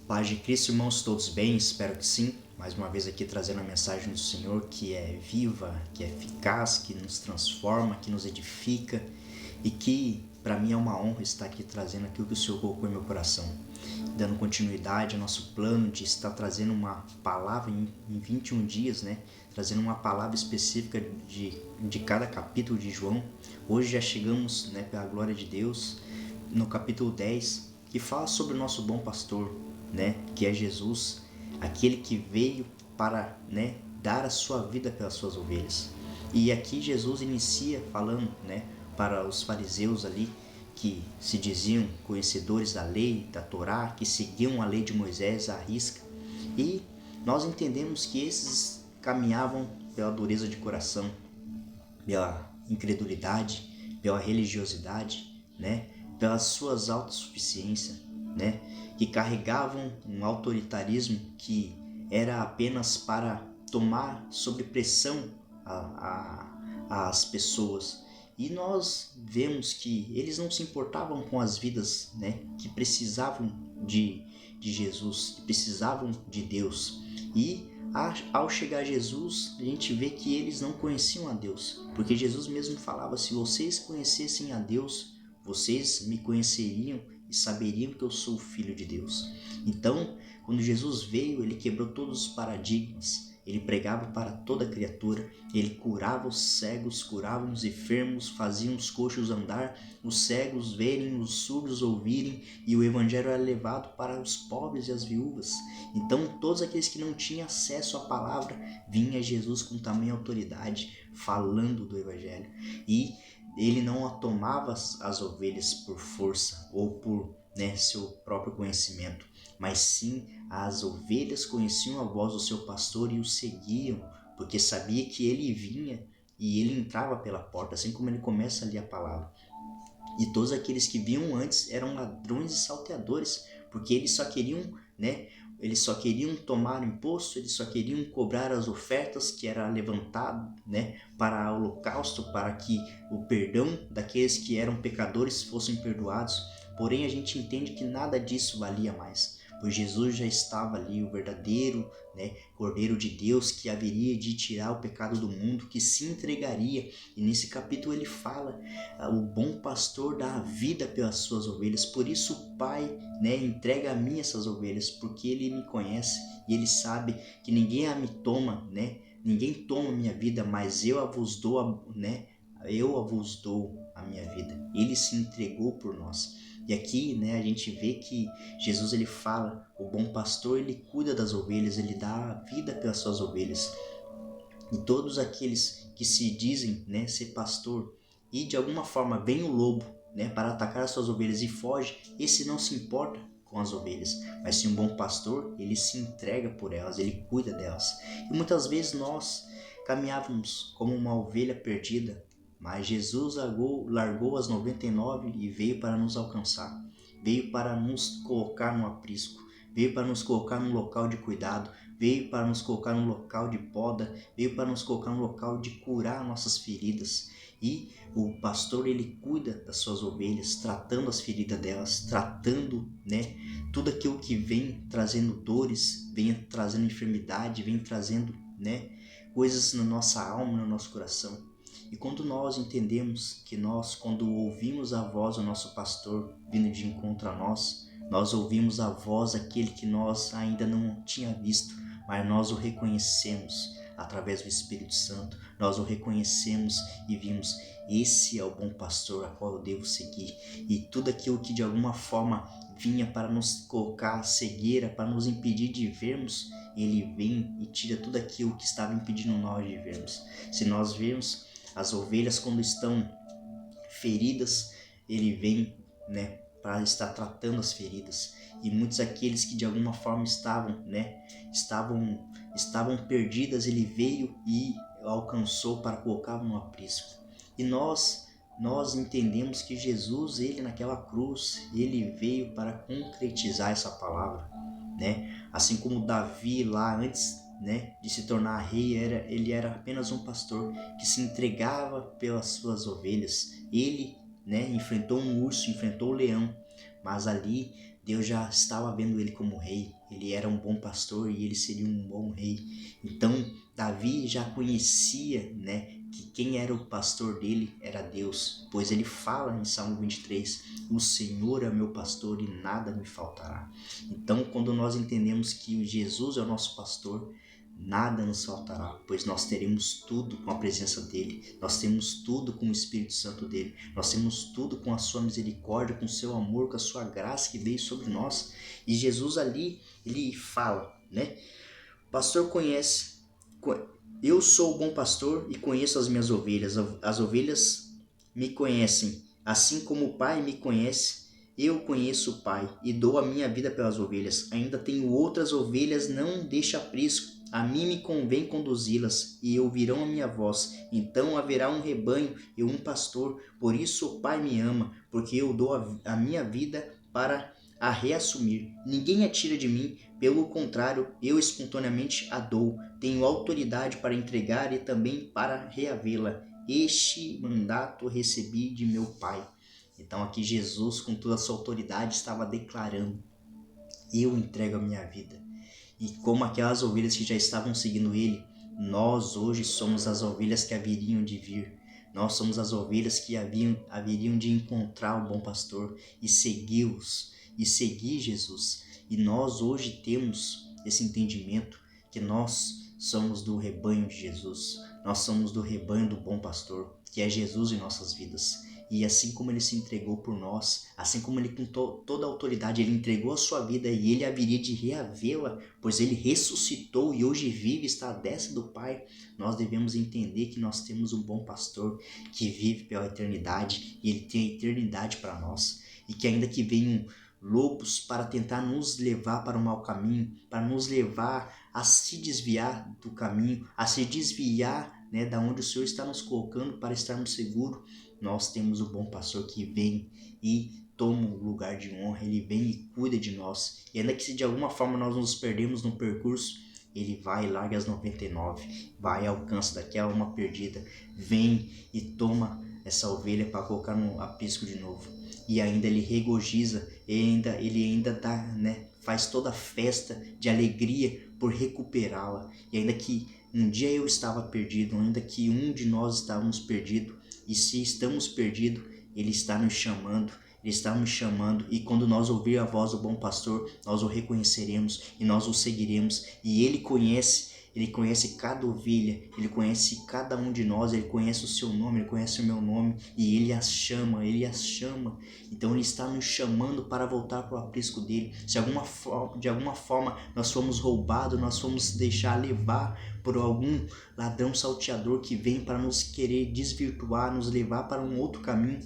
Paz de Cristo, irmãos, todos bem? Espero que sim. Mais uma vez aqui trazendo a mensagem do Senhor que é viva, que é eficaz, que nos transforma, que nos edifica e que para mim é uma honra estar aqui trazendo aquilo que o Senhor colocou em meu coração. Dando continuidade ao nosso plano de estar trazendo uma palavra em 21 dias, né? Trazendo uma palavra específica de cada capítulo de João. Hoje já chegamos, né, pela glória de Deus, no capítulo 10, que fala sobre o nosso bom pastor, né, que é Jesus, aquele que veio para, né, dar a sua vida pelas suas ovelhas. E aqui Jesus inicia falando, né, para os fariseus ali que se diziam conhecedores da lei, da Torá, que seguiam a lei de Moisés à risca. E nós entendemos que esses caminhavam pela dureza de coração, pela incredulidade, pela religiosidade, né, pelas suas autossuficiência, né, que carregavam um autoritarismo que era apenas para tomar sob pressão as pessoas. E nós vemos que eles não se importavam com as vidas, né, que precisavam de Jesus, que precisavam de Deus. E ao chegar a Jesus, a gente vê que eles não conheciam a Deus, porque Jesus mesmo falava: se vocês conhecessem a Deus, vocês me conheceriam e saberiam que eu sou o Filho de Deus. Então, quando Jesus veio, ele quebrou todos os paradigmas. Ele pregava para toda criatura, ele curava os cegos, curava os enfermos, fazia os coxos andar, os cegos verem, os surdos ouvirem, e o evangelho era levado para os pobres e as viúvas. Então todos aqueles que não tinham acesso à palavra, vinha Jesus com tamanha autoridade, falando do evangelho. E ele não tomava as ovelhas por força ou por, né, seu próprio conhecimento, mas sim as ovelhas conheciam a voz do seu pastor e o seguiam, porque sabia que ele vinha e ele entrava pela porta, assim como ele começa ali a palavra. E todos aqueles que vinham antes eram ladrões e salteadores, porque eles só queriam, né, eles só queriam tomar imposto, eles só queriam cobrar as ofertas que era levantado, né, para o holocausto, para que o perdão daqueles que eram pecadores fossem perdoados. Porém, a gente entende que nada disso valia mais, pois Jesus já estava ali, o verdadeiro, né, Cordeiro de Deus, que haveria de tirar o pecado do mundo, que se entregaria. E nesse capítulo ele fala: o bom pastor dá a vida pelas suas ovelhas. Por isso o Pai, né, entrega a mim essas ovelhas, porque ele me conhece e ele sabe que ninguém a me toma, né? Ninguém toma a minha vida, mas eu a vos dou, né? Eu a vos dou a minha vida. Ele se entregou por nós. E aqui, né, a gente vê que Jesus ele fala: o bom pastor ele cuida das ovelhas, ele dá a vida pelas suas ovelhas. E todos aqueles que se dizem, né, ser pastor e de alguma forma vem o lobo, né, para atacar as suas ovelhas e foge, esse não se importa com as ovelhas, mas sim um bom pastor, ele se entrega por elas, ele cuida delas. E muitas vezes nós caminhávamos como uma ovelha perdida, mas Jesus largou as 99 e veio para nos alcançar, veio para nos colocar no aprisco, veio para nos colocar num local de cuidado, veio para nos colocar num local de poda, veio para nos colocar num local de curar nossas feridas. E o pastor ele cuida das suas ovelhas, tratando as feridas delas, tratando, né, tudo aquilo que vem trazendo dores, vem trazendo enfermidade, vem trazendo, né, coisas na nossa alma, no nosso coração. E quando nós entendemos que nós, quando ouvimos a voz do nosso pastor vindo de encontro a nós ouvimos a voz daquele que nós ainda não tinha visto, mas nós o reconhecemos através do Espírito Santo, nós o reconhecemos e vimos: esse é o bom pastor a qual eu devo seguir. E tudo aquilo que de alguma forma vinha para nos colocar cegueira, para nos impedir de vermos, ele vem e tira tudo aquilo que estava impedindo nós de vermos. Se nós vemos as ovelhas quando estão feridas, ele vem, né, para estar tratando as feridas. E muitos aqueles que de alguma forma estavam, né, estavam perdidas, ele veio e alcançou para colocar no aprisco. E nós entendemos que Jesus, ele naquela cruz, ele veio para concretizar essa palavra, né? Assim como Davi lá antes, né, de se tornar rei, ele era apenas um pastor que se entregava pelas suas ovelhas. Ele, né, enfrentou um urso, enfrentou um leão, mas ali Deus já estava vendo ele como rei. Ele era um bom pastor e ele seria um bom rei. Então Davi já conhecia, né, que quem era o pastor dele era Deus, pois ele fala em Salmo 23, o Senhor é meu pastor e nada me faltará. Então quando nós entendemos que Jesus é o nosso pastor, nada nos faltará, pois nós teremos tudo com a presença dele, nós temos tudo com o Espírito Santo dele, nós temos tudo com a sua misericórdia, com o seu amor, com a sua graça que veio sobre nós. E Jesus ali, ele fala, né? O pastor conhece, eu sou o bom pastor e conheço as minhas ovelhas, as ovelhas me conhecem, assim como o Pai me conhece. Eu conheço o Pai e dou a minha vida pelas ovelhas. Ainda tenho outras ovelhas, não deixa aprisco. A mim me convém conduzi-las, e ouvirão a minha voz. Então haverá um rebanho e um pastor. Por isso o Pai me ama, porque eu dou a minha vida para a reassumir. Ninguém a tira de mim, pelo contrário, eu espontaneamente a dou. Tenho autoridade para entregar e também para reavê-la. Este mandato recebi de meu Pai. Então aqui Jesus, com toda a sua autoridade, estava declarando: eu entrego a minha vida. E como aquelas ovelhas que já estavam seguindo ele, nós hoje somos as ovelhas que haveriam de vir. Nós somos as ovelhas que haveriam de encontrar o bom pastor e segui-los, e seguir Jesus. E nós hoje temos esse entendimento que nós somos do rebanho de Jesus. Nós somos do rebanho do bom pastor, que é Jesus em nossas vidas. E assim como ele se entregou por nós, assim como ele com toda a autoridade, ele entregou a sua vida e ele haveria de reavê-la, pois ele ressuscitou e hoje vive e está à destra do Pai, nós devemos entender que nós temos um bom pastor que vive pela eternidade e ele tem a eternidade para nós. E que ainda que venham lobos para tentar nos levar para o mau caminho, para nos levar a se desviar do caminho, a se desviar, né, da onde o Senhor está nos colocando para estarmos seguros, nós temos o bom pastor que vem e toma o lugar de honra, ele vem e cuida de nós. E ainda que se de alguma forma nós nos perdemos no percurso, ele vai e larga as 99, vai e alcança daquela uma perdida, vem e toma essa ovelha para colocar no aprisco de novo. E ainda ele regozija, ele ainda dá, né, faz toda a festa de alegria por recuperá-la. E ainda que um dia eu estava perdido, ainda que um de nós estávamos perdidos, e se estamos perdidos, ele está nos chamando, ele está nos chamando, e quando nós ouvir a voz do bom pastor, nós o reconheceremos e nós o seguiremos. E ele conhece cada ovelha, ele conhece cada um de nós, ele conhece o seu nome, ele conhece o meu nome, e ele as chama. Então ele está nos chamando para voltar para o aprisco dele. Se de alguma forma nós fomos roubados, nós fomos deixar levar por algum ladrão salteador que vem para nos querer desvirtuar, nos levar para um outro caminho,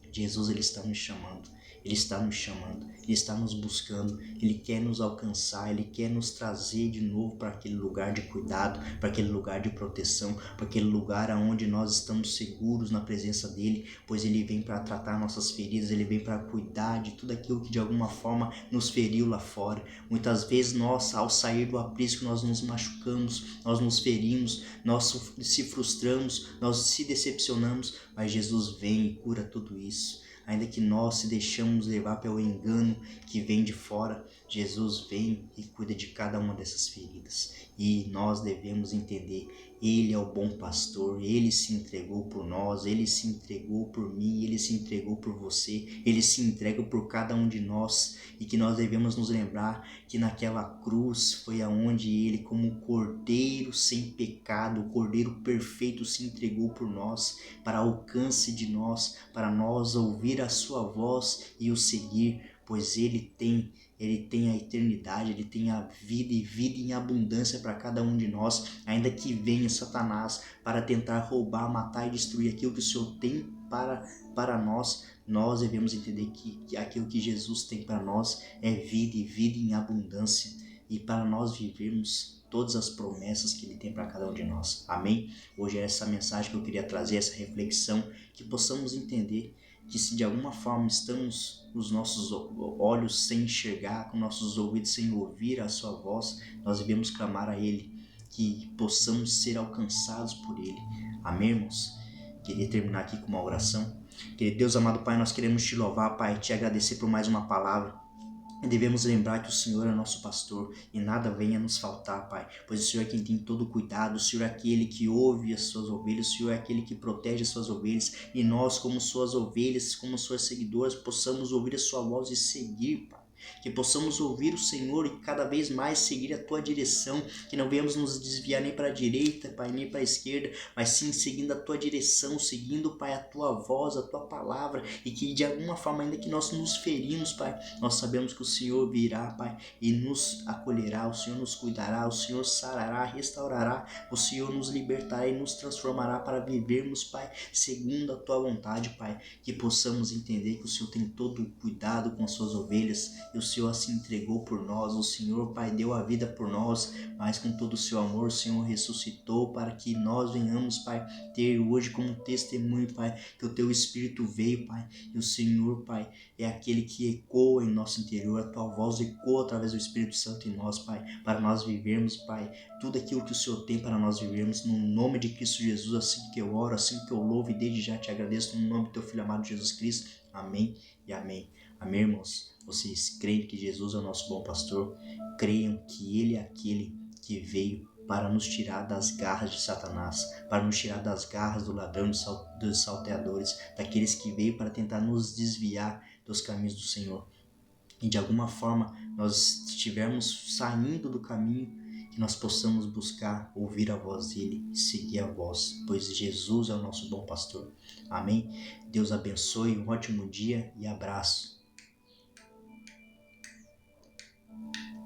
Jesus, ele está nos chamando, ele está nos chamando, ele está nos buscando, ele quer nos alcançar, ele quer nos trazer de novo para aquele lugar de cuidado, para aquele lugar de proteção, para aquele lugar onde nós estamos seguros na presença dele, pois ele vem para tratar nossas feridas, ele vem para cuidar de tudo aquilo que de alguma forma nos feriu lá fora. Muitas vezes nós, ao sair do aprisco, nós nos machucamos, nós nos ferimos, nós se frustramos, nós se decepcionamos, mas Jesus vem e cura tudo isso. Ainda que nós se deixamos levar pelo engano que vem de fora, Jesus vem e cuida de cada uma dessas feridas. E nós devemos entender, ele é o bom pastor, ele se entregou por nós, ele se entregou por mim, ele se entregou por você, ele se entrega por cada um de nós, e que nós devemos nos lembrar que naquela cruz foi aonde ele, como um cordeiro sem pecado, o cordeiro perfeito, se entregou por nós, para alcance de nós, para nós ouvir a sua voz e o seguir, pois ele tem a eternidade, ele tem a vida e vida em abundância para cada um de nós. Ainda que venha Satanás para tentar roubar, matar e destruir aquilo que o Senhor tem para nós, nós devemos entender que aquilo que Jesus tem para nós é vida e vida em abundância, e para nós vivermos todas as promessas que ele tem para cada um de nós. Amém? Hoje é essa mensagem que eu queria trazer, essa reflexão, que possamos entender que se de alguma forma estamos com os nossos olhos sem enxergar, com nossos ouvidos sem ouvir a sua voz, nós devemos clamar a ele, que possamos ser alcançados por ele. Amém, irmãos? Queria terminar aqui com uma oração. Querido Deus amado Pai, nós queremos te louvar, Pai, te agradecer por mais uma palavra. E devemos lembrar que o Senhor é nosso pastor e nada venha nos faltar, Pai, pois o Senhor é quem tem todo o cuidado, o Senhor é aquele que ouve as suas ovelhas, o Senhor é aquele que protege as suas ovelhas, e nós, como suas ovelhas, como suas seguidoras, possamos ouvir a sua voz e seguir, Pai. Que possamos ouvir o Senhor e cada vez mais seguir a tua direção, que não venhamos nos desviar nem para a direita, Pai, nem para a esquerda, mas sim seguindo a tua direção, seguindo, Pai, a tua voz, a tua palavra, e que de alguma forma, ainda que nós nos ferimos, Pai, nós sabemos que o Senhor virá, Pai, e nos acolherá, o Senhor nos cuidará, o Senhor sarará, restaurará, o Senhor nos libertará e nos transformará para vivermos, Pai, segundo a tua vontade, Pai, que possamos entender que o Senhor tem todo o cuidado com as suas ovelhas, e o Senhor se entregou por nós, o Senhor, Pai, deu a vida por nós, mas com todo o seu amor, o Senhor ressuscitou para que nós venhamos, Pai, ter hoje como testemunho, Pai, que o teu Espírito veio, Pai, e o Senhor, Pai, é aquele que ecoa em nosso interior, a tua voz ecoa através do Espírito Santo em nós, Pai, para nós vivermos, Pai, tudo aquilo que o Senhor tem para nós vivermos, no nome de Cristo Jesus, assim que eu oro, assim que eu louvo e desde já te agradeço, no nome do teu Filho amado Jesus Cristo, amém e amém. Amém, irmãos? Vocês creem que Jesus é o nosso bom pastor? Creiam que Ele é aquele que veio para nos tirar das garras de Satanás, para nos tirar das garras do ladrão, dos salteadores, daqueles que veio para tentar nos desviar dos caminhos do Senhor. E de alguma forma nós estivermos saindo do caminho, que nós possamos buscar ouvir a voz dele e seguir a voz, pois Jesus é o nosso bom pastor. Amém? Deus abençoe, um ótimo dia e abraço.